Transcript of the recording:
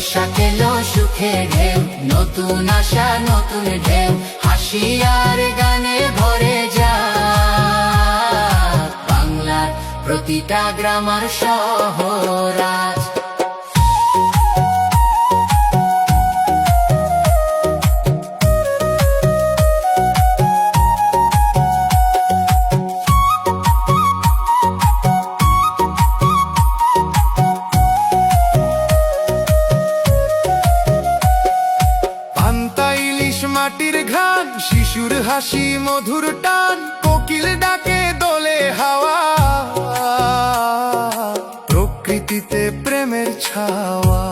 বৈশাখ এলো সুখের ঢেউ, নতুন আশা নতুন ঢেউ, হাসি আর গানে ভরে যায় বাংলার প্রতিটা গ্রাম আর শহর আজ। মাটির ঘান, শিশুর হাসি মধুর টান, কোকিল ডাকে দোলে হাওয়া, প্রকৃতিতে প্রেমের ছাওয়া।